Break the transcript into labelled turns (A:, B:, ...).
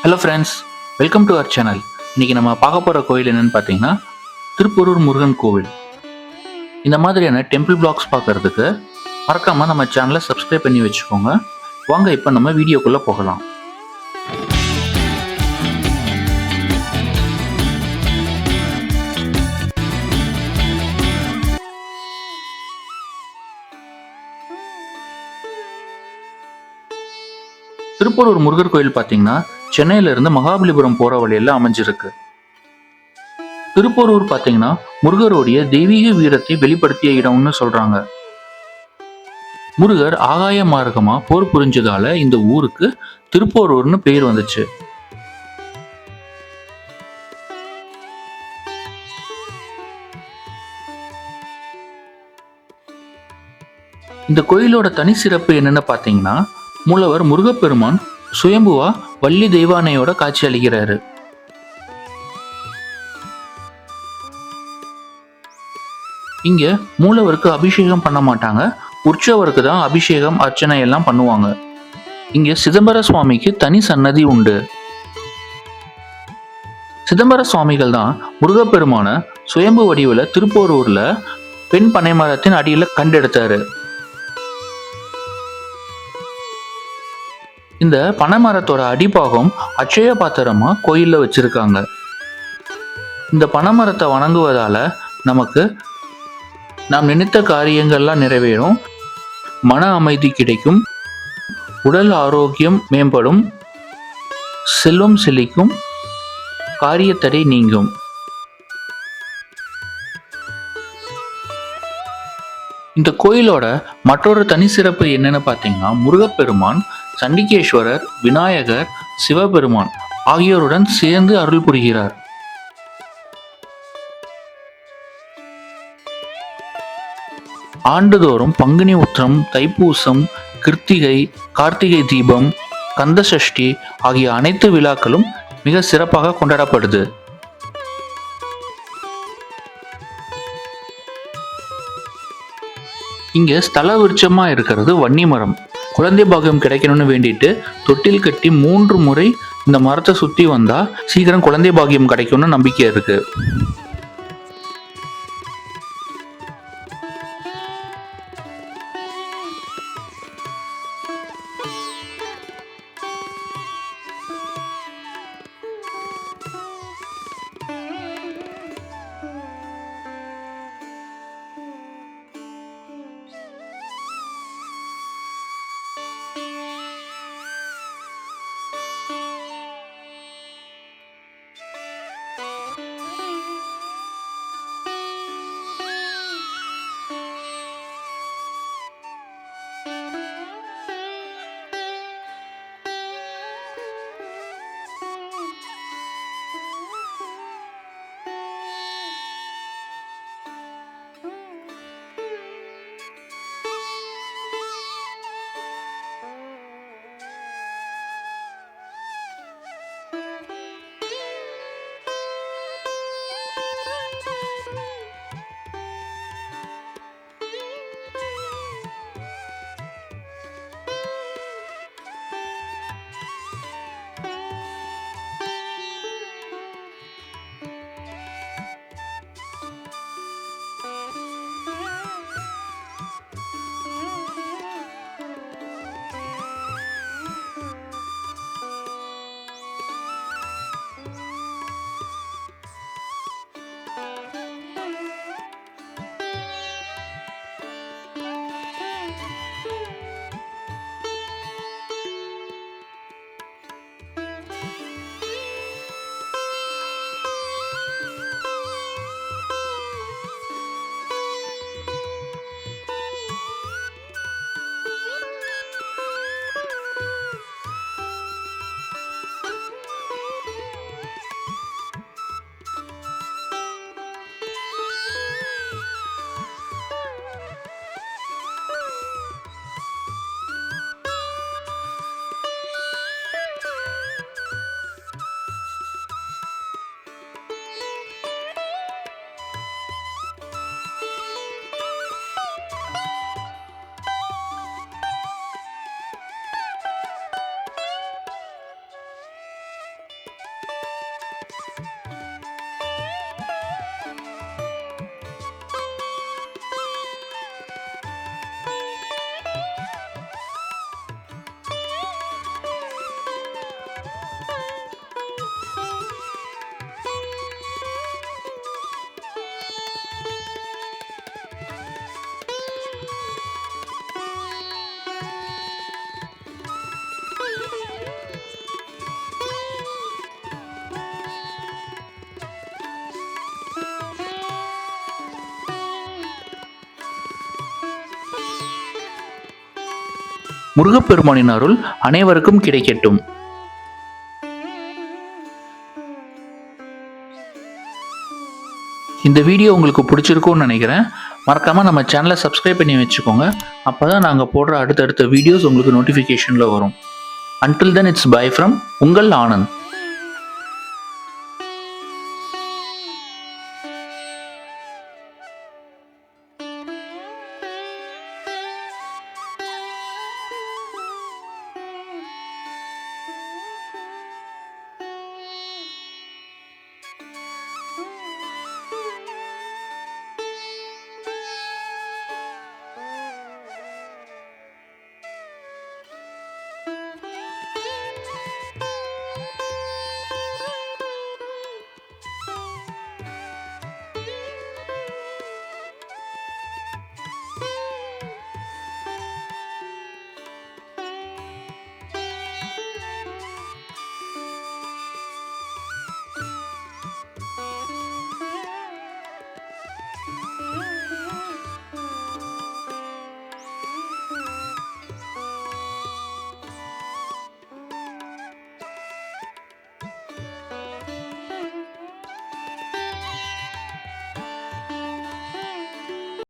A: Hello friends, welcome to our channel. இன்னைக்கு நம்ம பார்க்க போகிற கோயில் என்னன்னு பார்த்தீங்கன்னா திருப்போரூர் முருகன் கோவில். இந்த மாதிரியான டெம்பிள் பிளாக்ஸ் பார்க்கறதுக்கு மறக்காம நம்ம சேனலை சப்ஸ்கிரைப் பண்ணி வச்சுக்கோங்க. வாங்க இப்போ நம்ம வீடியோக்குள்ளே போகலாம். திருப்போரூர் முருகர் கோயில் பார்த்தீங்கன்னா சென்னையிலிருந்து மகாபலிபுரம் போகிற வழியில் அமைஞ்சிருக்கு. திருப்போரூர் பார்த்தீங்கன்னா முருகருடைய தெய்வீக வீரத்தை வெளிப்படுத்திய இடம்னு சொல்றாங்க. முருகர் ஆகாய மார்க்கமா போர் புரிஞ்சதால இந்த ஊருக்கு திருப்போரூர்னு பேர் வந்துச்சு. இந்த கோயிலோட தனி சிறப்பு என்னன்னு பார்த்தீங்கன்னா மூலவர் முருகப்பெருமான் சுயம்புவா வள்ளி தெய்வானையோட காட்சி அளிக்கிறாரு. இங்க மூலவருக்கு அபிஷேகம் பண்ண மாட்டாங்க, உற்சவருக்கு தான் அபிஷேகம் அர்ச்சனை எல்லாம் பண்ணுவாங்க. இங்க சிதம்பர சுவாமிக்கு தனி சன்னதி உண்டு. சிதம்பர சுவாமிகள் தான் முருகப்பெருமான சுயம்பு வடிவில் திருப்போரூர்ல பெண் பனைமரத்தின் அடியில கண்டெடுத்தாரு. இந்த பனைமரத்தோட அடிப்பாகம் அட்சய பாத்திரமா கோயில்ல வச்சிருக்காங்க. இந்த பனைமரத்தை வணங்குவதால நமக்கு நாம் நினைத்த காரியங்கள்லாம் நிறைவேறும், மன அமைதி கிடைக்கும், உடல் ஆரோக்கியம் மேம்படும், செல்வம் செழிக்கும், காரியத்தடை நீங்கும். இந்த கோயிலோட மற்றொரு தனி சிறப்பு என்னன்னு பார்த்தீங்கன்னா முருகப்பெருமான் சண்டிகேஸ்வரர், விநாயகர், சிவபெருமான் ஆகியோருடன் சேர்ந்து அருள் புரிகிறார். ஆண்டுதோறும் பங்குனி உத்திரம், தைப்பூசம், கிருத்திகை, கார்த்திகை தீபம், கந்தசஷ்டி ஆகிய அனைத்து விழாக்களும் மிக சிறப்பாக கொண்டாடப்படுது. இங்க ஸ்தல விருட்சமா இருக்கிறது வன்னி மரம். குழந்தை பாக்கியம் கிடைக்கணும்னு வேண்டிட்டு தொட்டில் கட்டி 3 முறை இந்த மரத்தை சுத்தி வந்தா சீக்கிரம் குழந்தை பாக்கியம் கிடைக்கும்னு நம்பிக்கை இருக்கு. முருகப்பெருமானின் அருள் அனைவருக்கும் கிடைக்கட்டும். இந்த வீடியோ உங்களுக்கு பிடிச்சிருக்கும்னு நினைக்கிறேன். மறக்காமல் நம்ம சேனலை சப்ஸ்கிரைப் பண்ணி வச்சுக்கோங்க. அப்போ தான் நாங்கள் போடுற அடுத்தடுத்த வீடியோஸ் உங்களுக்கு நோட்டிஃபிகேஷனில் வரும். Until then, it's bye from உங்கள் ஆனந்த்.